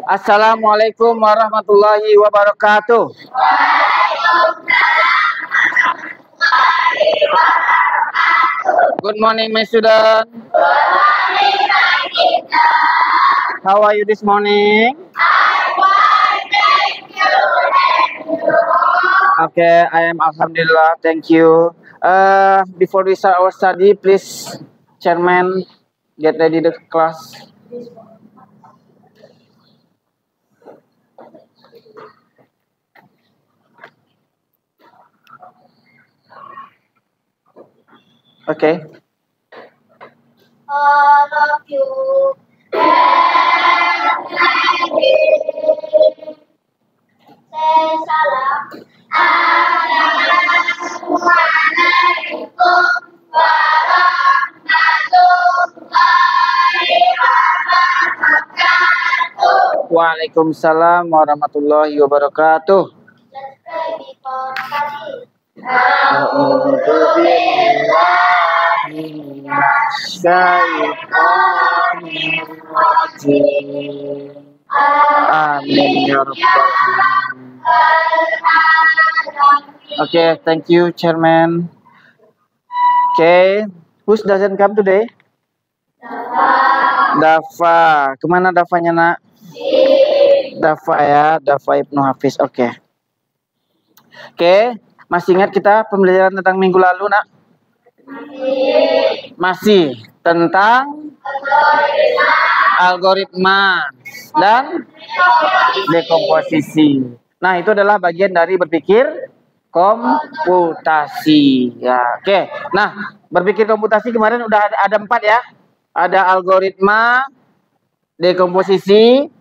Assalamualaikum warahmatullahi wabarakatuh. Good morning, my student. How are you this morning? Okay, I am Alhamdulillah. Thank you. Before we start our study, please, Chairman, get ready the class. Okay. All of you say salam. Assalamualaikum warahmatullahi wabarakatuh. Waalaikumsalam warahmatullahi wabarakatuh. Let's pray before study. Amin ya rabbal alamin. Okay, thank you, Chairman. Okay, who doesn't come today? Dafa. Kemana Dafanya, nak? Dafa ya, Dafa Ibnu Hafiz. Oke. Oke, masih ingat kita pembelajaran tentang minggu lalu, nak? Masih tentang algoritma dan dekomposisi. Nah, itu adalah bagian dari berpikir komputasi. Ya, oke. Nah, berpikir komputasi kemarin udah ada 4 ya. Ada algoritma, dekomposisi,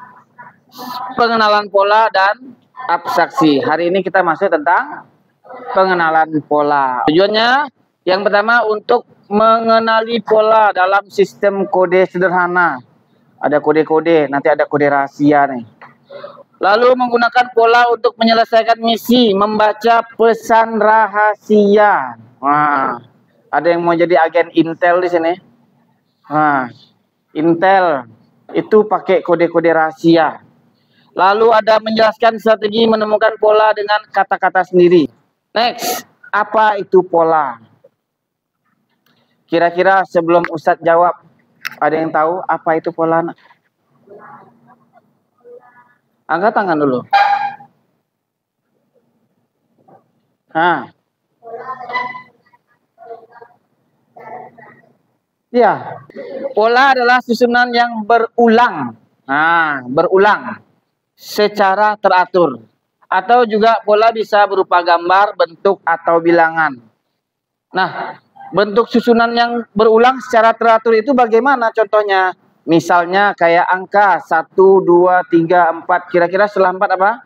pengenalan pola, dan abstraksi. Hari ini kita masuk tentang pengenalan pola. Tujuannya yang pertama untuk mengenali pola dalam sistem kode sederhana. Ada kode-kode, nanti ada kode rahasia nih. Lalu menggunakan pola untuk menyelesaikan misi, membaca pesan rahasia. Wah, ada yang mau jadi agen Intel di sini. Nah, Intel itu pakai kode-kode rahasia. Lalu ada menjelaskan strategi menemukan pola dengan kata-kata sendiri. Next, apa itu pola? Kira-kira sebelum Ustadz jawab, ada yang tahu apa itu pola? Angkat tangan dulu. Nah. Ya, pola adalah susunan yang berulang. Nah, berulang secara teratur. Atau juga pola bisa berupa gambar, bentuk, atau bilangan. Nah, bentuk susunan yang berulang secara teratur itu bagaimana contohnya? Misalnya kayak angka 1, 2, 3, 4. Kira-kira setelah 4 apa?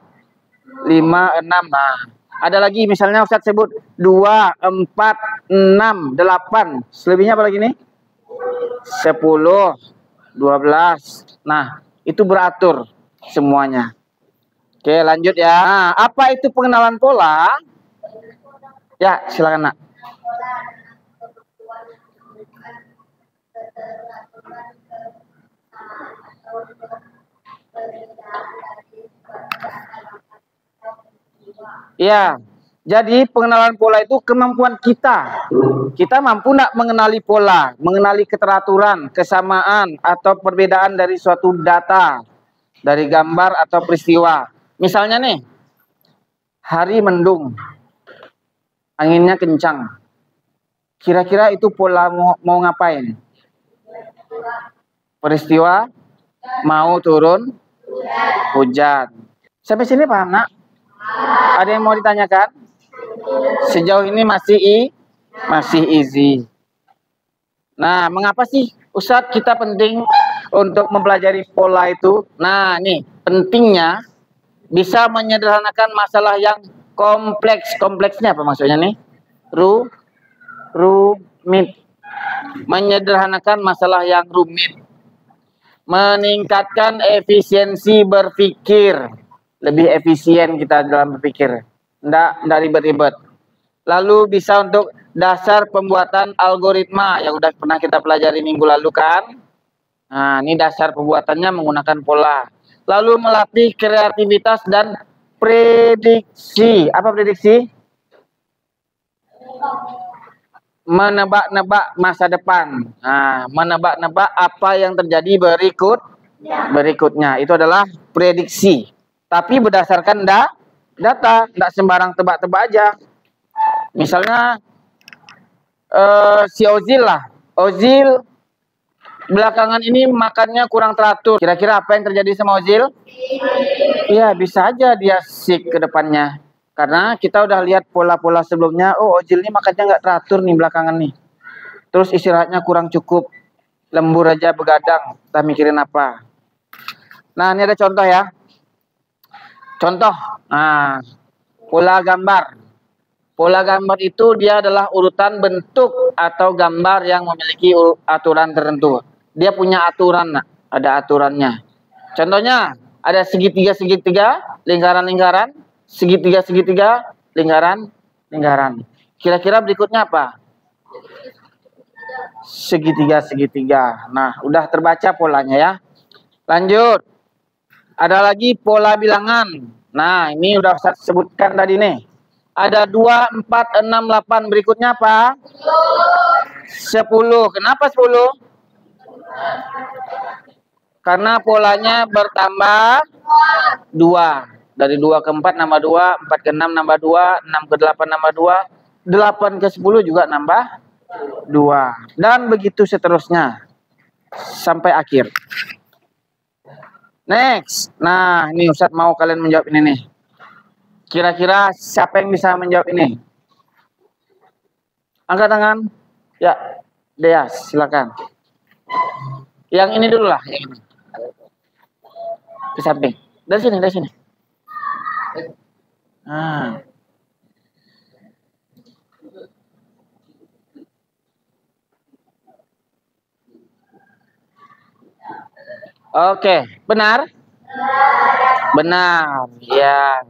5, 6. Nah, ada lagi misalnya Ustadz sebut 2, 4, 6, 8. Selebihnya apa lagi nih? 10, 12. Nah, itu beratur semuanya. Oke, lanjut ya. Nah, apa itu pengenalan pola? Ya, silakan, nak. Ya, jadi pengenalan pola itu kemampuan kita. Kita mampu nak mengenali pola, mengenali keteraturan, kesamaan, atau perbedaan dari suatu data, dari gambar atau peristiwa. Misalnya nih, hari mendung, anginnya kencang. Kira-kira itu pola mau ngapain? Peristiwa mau turun hujan. Sampai sini paham, nak? Ada yang mau ditanyakan? Sejauh ini masih easy. Nah, mengapa sih Ustadz kita penting untuk mempelajari pola itu? Nah, nih pentingnya bisa menyederhanakan masalah yang kompleks. Kompleksnya apa maksudnya nih? Rumit. Menyederhanakan masalah yang rumit. Meningkatkan efisiensi berpikir. Lebih efisien kita dalam berpikir. Nggak ribet-ribet. Lalu bisa untuk dasar pembuatan algoritma yang udah pernah kita pelajari minggu lalu kan. Nah, ini dasar pembuatannya menggunakan pola. lalu melatih kreativitas dan prediksi. Apa prediksi? Menebak-nebak masa depan. Nah, menebak-nebak apa yang terjadi berikutnya. Itu adalah prediksi. Tapi berdasarkan data, tidak sembarang tebak-tebak aja. Misalnya si Ozil lah. Ozil belakangan ini makannya kurang teratur. Kira-kira apa yang terjadi sama Ozil? Iya, bisa aja dia sick ke depannya. Karena kita udah lihat pola-pola sebelumnya. Oh, Ozil ini makannya nggak teratur nih belakangan nih. Terus istirahatnya kurang cukup. Lembur aja begadang. Kita mikirin apa? Nah, ini ada contoh ya. Contoh. Nah, pola gambar. Pola gambar itu dia adalah urutan bentuk atau gambar yang memiliki aturan tertentu. Dia punya aturan, ada aturannya. Contohnya, ada segitiga-segitiga, lingkaran-lingkaran, segitiga-segitiga, lingkaran-lingkaran. Kira-kira berikutnya apa? Segitiga-segitiga. Nah, udah terbaca polanya ya. Lanjut. Ada lagi pola bilangan. Nah, ini udah saya sebutkan tadi nih. Ada 2, 4, 6, 8. Berikutnya apa? 10. Kenapa 10? Karena polanya bertambah 2. Dari 2 ke 4 nambah 2, 4 ke 6 nambah 2, 6 ke 8 nambah 2, 8 ke 10 juga nambah 2. Dan begitu seterusnya. Sampai akhir. Next. Nah, ini Ustadz mau kalian menjawab ini nih. Kira-kira siapa yang bisa menjawab ini? Angkat tangan. Ya, Dea, silakan. Yang ini dulu lah, yang ini. Di samping. Dari sini, dari sini. Nah. Oke, benar? Benar, ya.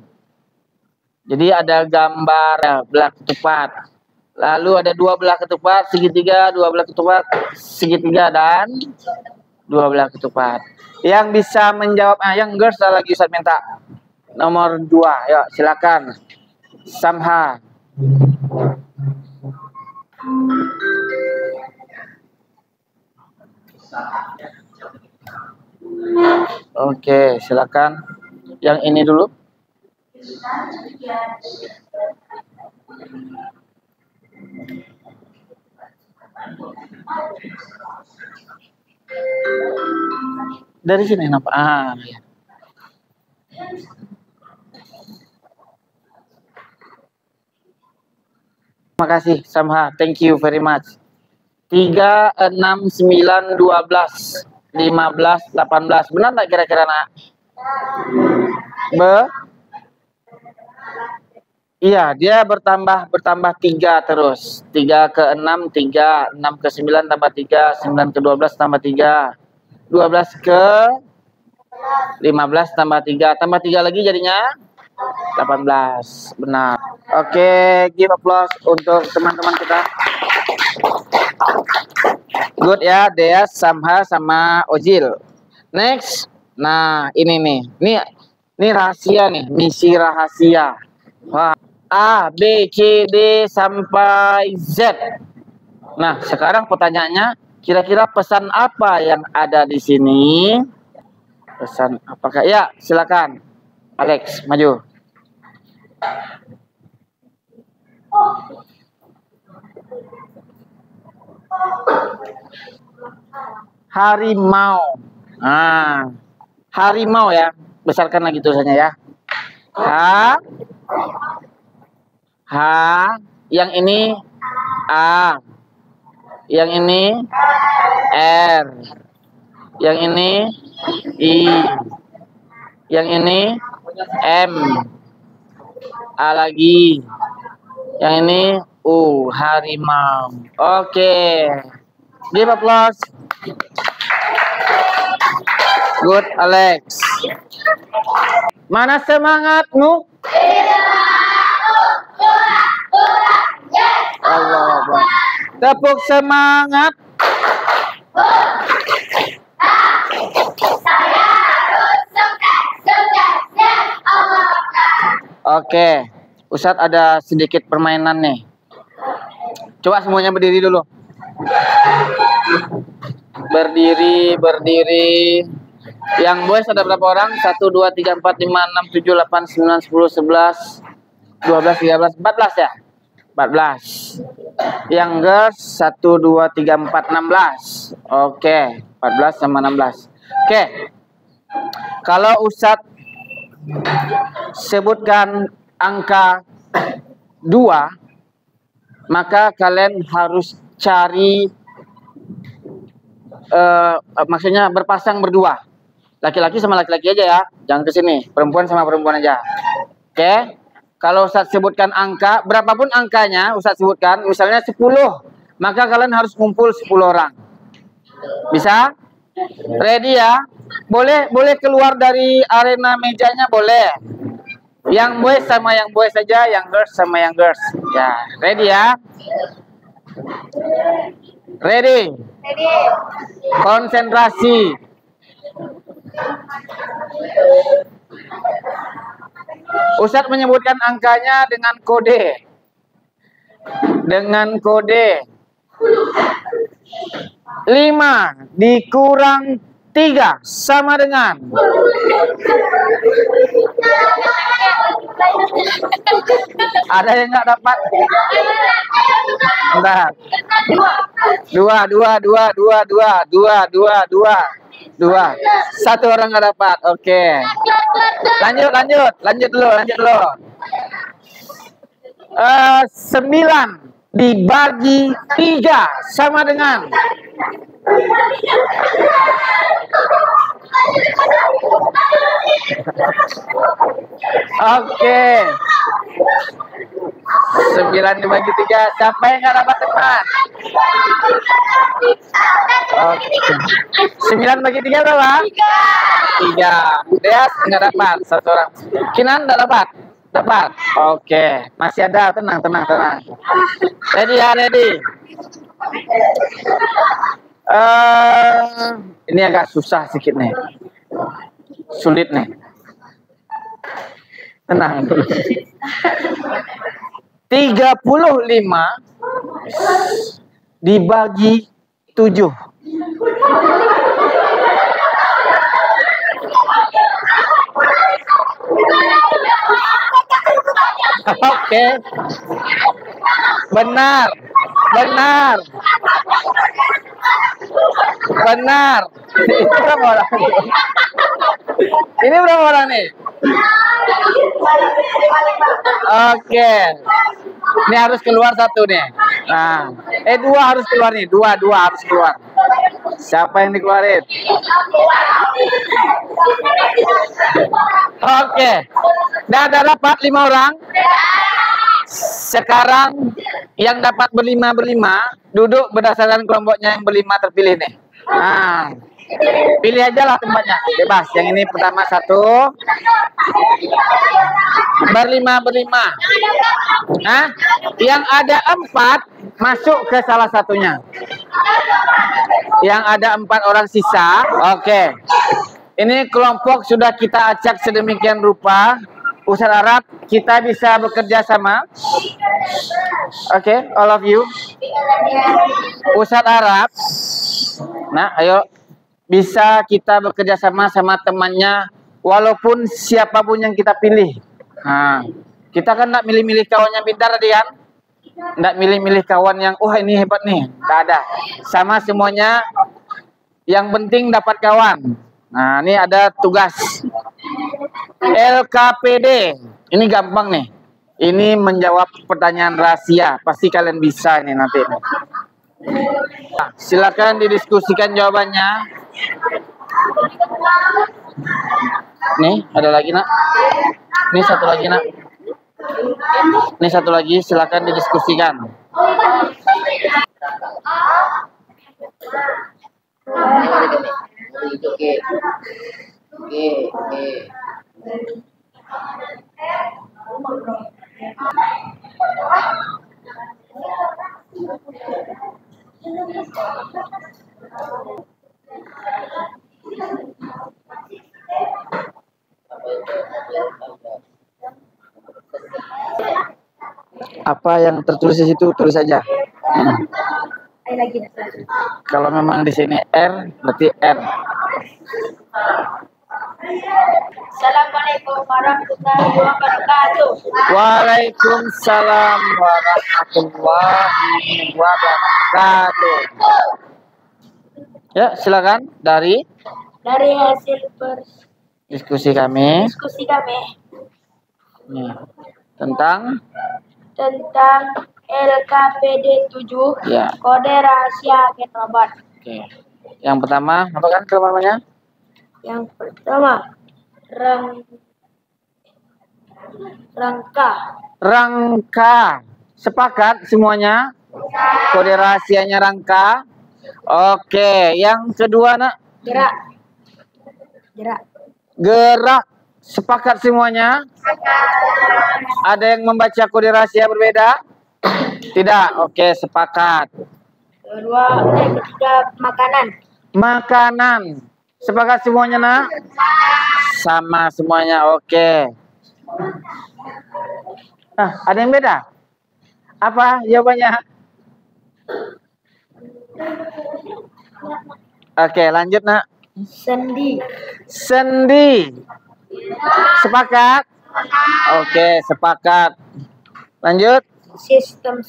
Jadi ada gambar belah ketupat. Lalu ada 2 belah ketupat, segitiga, 2 belah ketupat, segitiga, dan 2 belah ketupat. Yang bisa menjawab, yang girls lagi Ustaz minta. Nomor 2, yuk silakan. Samha. Oke, silakan. Yang ini dulu. Dari sini nampak. Ya. Terima kasih Samha, thank you very much. 3, 6, 9, 12, 15, 18. Benar tak kira-kira nak? Iya, dia bertambah 3 terus. 3 ke 6, 3, 6 ke 9 tambah 3, 9 ke 12 tambah 3, 12 ke 15 tambah 3, tambah 3 lagi jadinya 18. Benar. Oke, give applause untuk teman-teman kita. Good ya, Dea, Samha, sama Ozil. Next. Nah, ini nih. Ini rahasia nih, misi rahasia. Wah. A, B, C, D, sampai Z. Nah, sekarang pertanyaannya, kira-kira pesan apa yang ada di sini? Pesan apakah? Ya, silakan. Alex, maju. Harimau. Nah, harimau ya. Besarkan lagi tulisannya ya. H, yang ini A, yang ini R, yang ini I, yang ini M, A lagi, yang ini U, harimau. Oke, give applause. Good, Alex. Mana semangatmu? Allah, tepuk semangat. Saya harus sukses. Oke. Ustadz ada sedikit permainan nih. Coba semuanya berdiri dulu. Berdiri. Yang boys ada berapa orang? 1, 2, 3, 4, 5, 6, 7, 8, 9, 10, 11, 12, 13, 14 ya? 14. Yang girls 1, 2, 3, 4, 16. Oke, 14 sama 16. Oke. Kalau Ustadz sebutkan angka 2, maka kalian harus cari maksudnya berpasang berdua. Laki-laki sama laki-laki aja ya. Jangan ke sini. Perempuan sama perempuan aja. Oke. Kalau Ustadz sebutkan angka, berapapun angkanya Ustadz sebutkan, misalnya 10, maka kalian harus kumpul 10 orang. Bisa? Ready ya? Boleh keluar dari arena mejanya, boleh. Yang boys sama yang boys saja, yang girls sama yang girls. Ya, ready ya? Ready? Konsentrasi. Ustadz menyebutkan angkanya dengan kode. Dengan kode 5 dikurang 3 sama dengan ada yang nggak dapat? Bentar. 2. 1 orang nggak dapat. Oke. Lanjut dulu. 9 dibagi 3 sama dengan oke. 9 dibagi 3. Siapa yang nggak dapat teman? Oke. 9 bagi 3 berapa? 3. Deas nggak dapat, 1 orang. Kinan nggak dapat? Dapat. Oke. Masih ada. Tenang. Ready ya, ready. Ini agak susah sedikit nih. Sulit nih. Tenang. 35 dibagi 7. Oke. Benar. Ini berapa orang? Ini berapa orang nih? Oke. Ini harus keluar 1 nih. Nah, 2 harus keluar nih. 2 harus keluar. Siapa yang dikeluarin? Oke. Udah dapat 5 orang. Sekarang yang dapat berlima duduk berdasarkan kelompoknya yang berlima terpilih nih. Nah, pilih aja lah tempatnya, bebas. Yang ini pertama 1 berlima. Nah, yang ada 4 masuk ke salah satunya. Yang ada 4 orang sisa. Oke. Ini kelompok sudah kita acak sedemikian rupa. Ustadz Arab, kita bisa bekerja sama. Oke, all of you. Ustadz Arab. Nah, ayo. Bisa kita bekerja sama temannya, walaupun siapapun yang kita pilih. Nah, kita kan nggak milih-milih kawan yang pintar tadi kan? Nggak milih-milih kawan yang, ini hebat nih. Nggak ada. Sama semuanya. Yang penting dapat kawan. Nah, ini ada tugas. LKPD. Ini gampang nih. Ini menjawab pertanyaan rahasia. Pasti kalian bisa nih nanti. Nah, silakan didiskusikan jawabannya. Nih, ada lagi nak. Ini satu lagi nak. Ini satu lagi, silakan didiskusikan. Oke. Apa yang tertulis di situ tulis saja. Lagi. Kalau memang di sini R, berarti R. Assalamualaikum warahmatullahi wabarakatuh. Waalaikumsalam warahmatullahi wabarakatuh. Ya, silakan dari hasil diskusi kami. diskusi kami Nih, tentang LKPD 7 ya. kode rahasia Ketrobat. Oke. Yang pertama, apa kan namanya? Yang pertama, Rangka. Sepakat semuanya? Kode rahasianya rangka. Oke, yang kedua, Nak? Gerak. Sepakat semuanya? Ada yang membaca kode rahasia berbeda? Tidak. Oke, sepakat. Ketiga, Makanan. Sepakat semuanya, Nak? Sama semuanya. Oke. Nah, ada yang beda? Apa jawabannya? Oke, lanjut, Nak. Sendi. Sepakat? Oke, sepakat. Lanjut. Sistem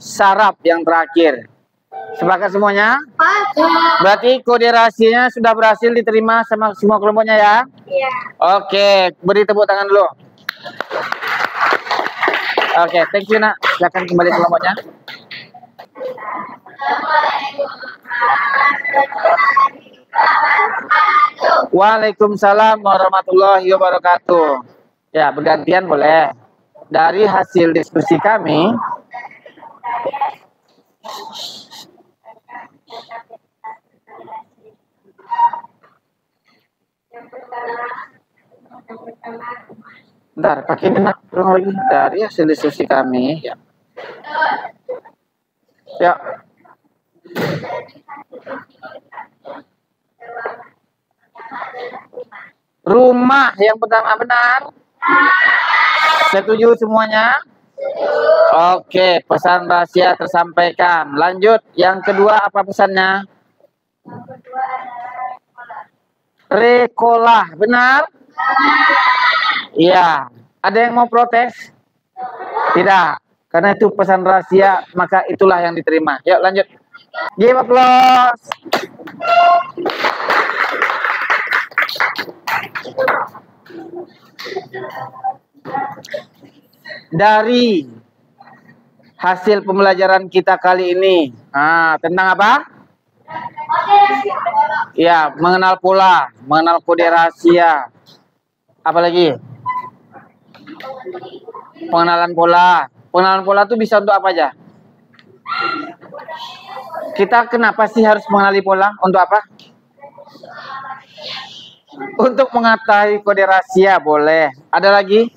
saraf yang terakhir. Sepakat semuanya? Berarti kode rahasianya sudah berhasil diterima sama semua kelompoknya ya? Iya. Oke, beri tepuk tangan dulu. Oke, thank you, Nak. Silakan kembali ke kelompoknya. Waalaikumsalam warahmatullahi wabarakatuh. Ya, bergantian boleh. Dari hasil diskusi kami, bentar, pakai benak lagi. Dari hasil diskusi kami, ya. Ya. Rumah yang pertama benar. Setuju semuanya? Oke, pesan rahasia tersampaikan. Lanjut, yang kedua apa pesannya? Rekolah, benar? Iya. Ada yang mau protes? Tidak. Karena itu pesan rahasia, maka itulah yang diterima. Yuk lanjut. Give applause. Dari hasil pembelajaran kita kali ini, tentang apa? Ya, mengenal pola, mengenal kode rahasia. Apalagi? Pengenalan pola. Pengenalan pola itu bisa untuk apa aja? Kita kenapa sih harus mengenali pola? Untuk apa? Untuk mengetahui kode rahasia, boleh. Ada lagi?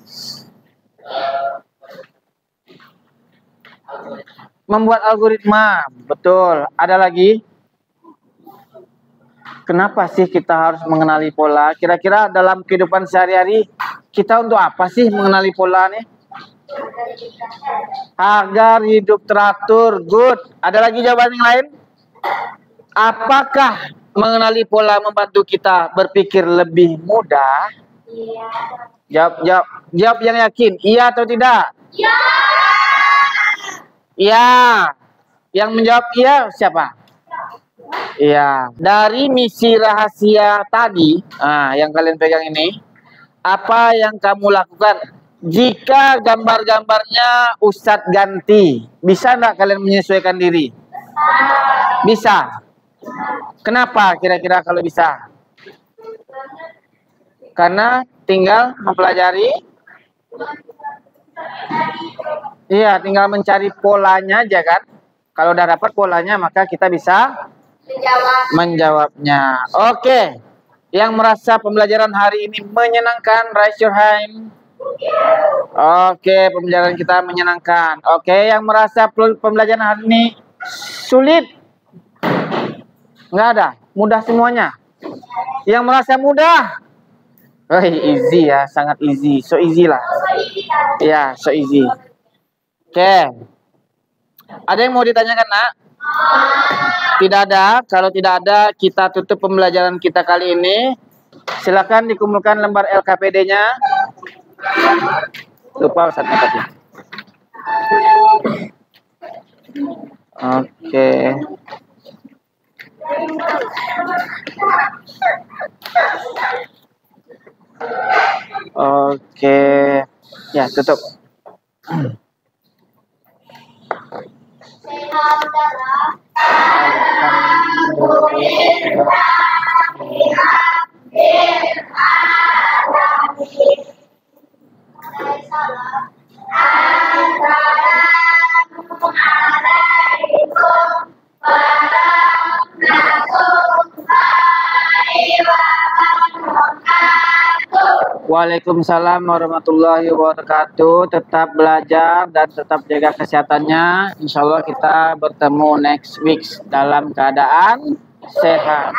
Membuat algoritma, betul. Ada lagi? Kenapa sih kita harus mengenali pola? Kira-kira dalam kehidupan sehari-hari kita untuk apa sih mengenali pola nih? Agar hidup teratur, good. Ada lagi jawaban yang lain? Apakah mengenali pola membantu kita berpikir lebih mudah? Jawab yang yakin, iya atau tidak? Iya. Yang menjawab iya siapa? Iya. Dari misi rahasia tadi, yang kalian pegang ini, apa yang kamu lakukan? Jika gambar-gambarnya Ustadz ganti, bisa nggak kalian menyesuaikan diri? Bisa. Kenapa kira-kira kalau bisa? Karena tinggal mempelajari. Iya, tinggal mencari polanya aja kan. Kalau udah dapat polanya, maka kita bisa menjawabnya. Oke. Yang merasa pembelajaran hari ini menyenangkan, raise your hand. Oke, pembelajaran kita menyenangkan. Oke, yang merasa pembelajaran hari ini sulit? Nggak ada, mudah semuanya. Yang merasa mudah? Oh, easy ya, sangat easy. So easy lah. Ya, so easy. Oke. Ada yang mau ditanyakan, Nak? Tidak ada. Kalau tidak ada, kita tutup pembelajaran kita kali ini. Silakan dikumpulkan lembar LKPD-nya. Lupa Ustaz tempatnya. Oke. Oke. Ya, tutup. Waalaikumsalam warahmatullahi wabarakatuh. Tetap belajar dan tetap jaga kesehatannya. Insya Allah kita bertemu next week dalam keadaan sehat.